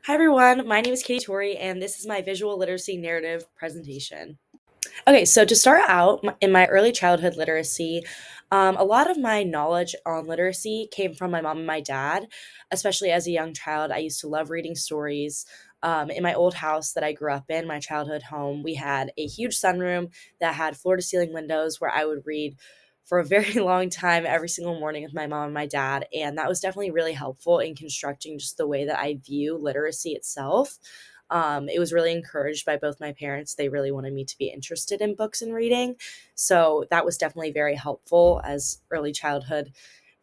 Hi everyone, my name is Katie Torrey, and this is my visual literacy narrative presentation. Okay, so to start out, in my early childhood literacy, a lot of my knowledge on literacy came from my mom and my dad. Especially as a young child, I used to love reading stories. In my old house that I grew up in, my childhood home, we had a huge sunroom that had floor to ceiling windows where I would read for a very long time every single morning with my mom and my dad. And that was definitely really helpful in constructing just the way that I view literacy itself. It was really encouraged by both my parents. They really wanted me to be interested in books and reading. So that was definitely very helpful as early childhood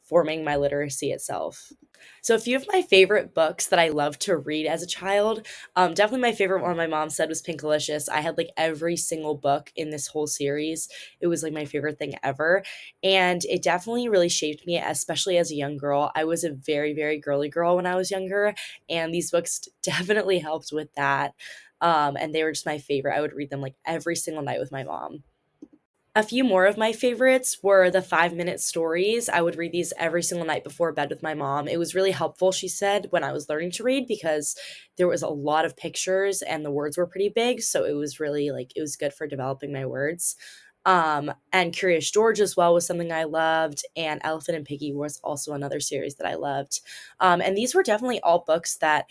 forming my literacy itself. So, a few of my favorite books that I loved to read as a child, definitely my favorite one my mom said was Pinkalicious. I had like every single book in this whole series. It was like my favorite thing ever. And it definitely really shaped me, especially as a young girl. I was a very, very girly girl when I was younger, and these books definitely helped with that. And they were just my favorite. I would read them like every single night with my mom. A few more of my favorites were the 5-minute stories. I would read these every single night before bed with my mom. It was really helpful, she said, when I was learning to read because there was a lot of pictures and the words were pretty big. So it was really like, it was good for developing my words. And Curious George as well was something I loved. And Elephant and Piggy was also another series that I loved. And these were definitely all books that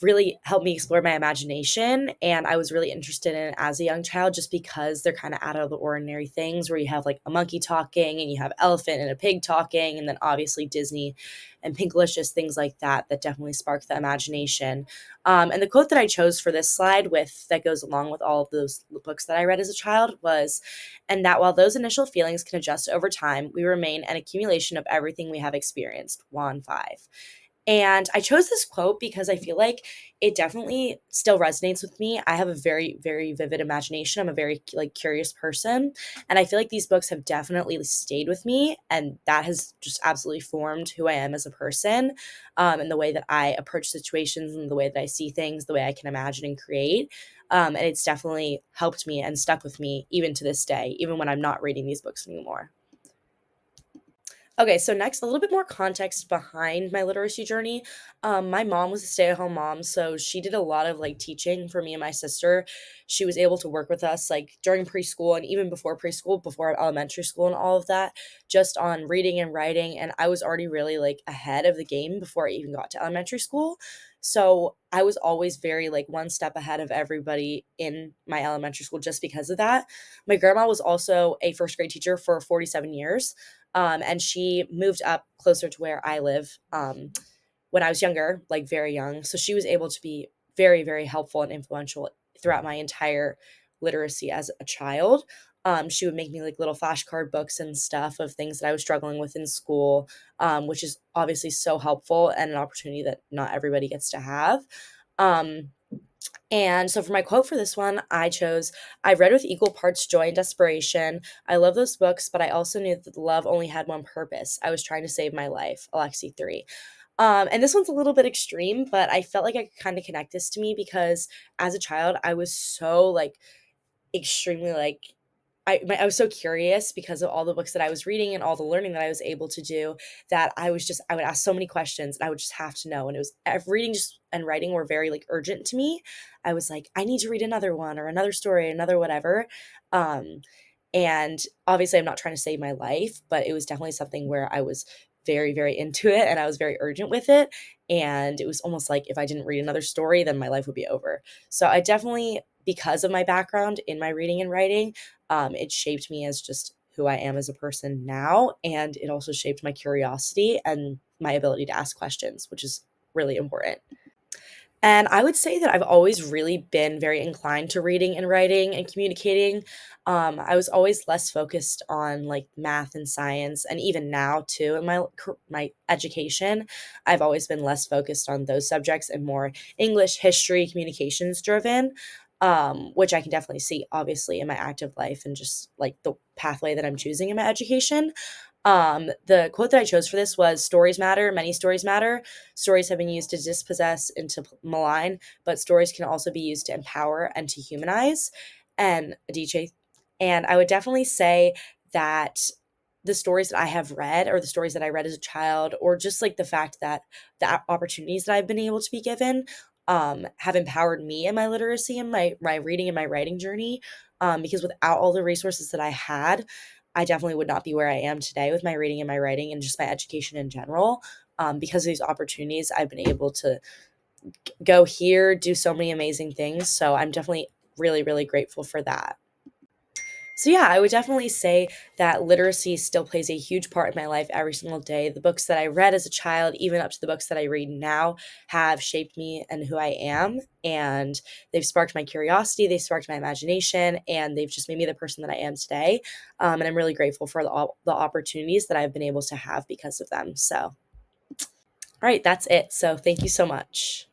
really helped me explore my imagination. And I was really interested in it as a young child just because they're kind of out of the ordinary things where you have like a monkey talking and you have elephant and a pig talking, and then obviously Disney and Pinkalicious, things like that, that definitely spark the imagination. And the quote that I chose for this slide with that goes along with all of those books that I read as a child was, and that while those initial feelings can adjust over time, we remain an accumulation of everything we have experienced. Juan 5. And I chose this quote because I feel like it definitely still resonates with me. I have a very, very vivid imagination. I'm a very like curious person, and I feel like these books have definitely stayed with me, and that has just absolutely formed who I am as a person, and the way that I approach situations, and the way that I see things, the way I can imagine and create. And it's definitely helped me and stuck with me even to this day, even when I'm not reading these books anymore. Okay, so next, a little bit more context behind my literacy journey. My mom was a stay-at-home mom, so she did a lot of like teaching for me and my sister. She was able to work with us like during preschool and even before preschool, before elementary school and all of that, just on reading and writing. And I was already really like ahead of the game before I even got to elementary school. So I was always very like one step ahead of everybody in my elementary school just because of that. My grandma was also a first grade teacher for 47 years, and she moved up closer to where I live when I was younger, like very young. So she was able to be very, very helpful and influential throughout my entire literacy as a child. She would make me like little flashcard books and stuff of things that I was struggling with in school, which is obviously so helpful and an opportunity that not everybody gets to have. Um, and so for my quote for this one, I chose, I read with equal parts joy and desperation. I love those books, but I also knew that love only had one purpose. I was trying to save my life. Alexi 3. And this one's a little bit extreme, but I felt like I could kind of connect this to me because as a child, I was so like extremely like I was so curious because of all the books that I was reading and all the learning that I was able to do that I would ask so many questions and I would just have to know. And it was reading just and writing were very like urgent to me. I was like, I need to read another one or another story, another whatever. Um, and obviously, I'm not trying to save my life, but it was definitely something where I was very, very into it and I was very urgent with it. And it was almost like if I didn't read another story, then my life would be over. So I definitely, because of my background in my reading and writing, it shaped me as just who I am as a person now. And it also shaped my curiosity and my ability to ask questions, which is really important. And I would say that I've always really been very inclined to reading and writing and communicating. I was always less focused on like math and science, and even now too in my education, I've always been less focused on those subjects and more English, history, communications driven. Which I can definitely see obviously in my active life and just like the pathway that I'm choosing in my education. The quote that I chose for this was stories matter, many stories matter. Stories have been used to dispossess and to malign, but stories can also be used to empower and to humanize. And DJ, and I would definitely say that the stories that I have read, or the stories that I read as a child, or just like the fact that the opportunities that I've been able to be given, have empowered me in my literacy and my reading and my writing journey. Because without all the resources that I had, I definitely would not be where I am today with my reading and my writing and just my education in general. Because of these opportunities, I've been able to go here, do so many amazing things. So I'm definitely really, really grateful for that. So yeah, I would definitely say that literacy still plays a huge part in my life every single day. The books that I read as a child, even up to the books that I read now, have shaped me and who I am. And they've sparked my curiosity, they've sparked my imagination, and they've just made me the person that I am today. And I'm really grateful for the opportunities that I've been able to have because of them. So, all right, that's it. So, thank you so much.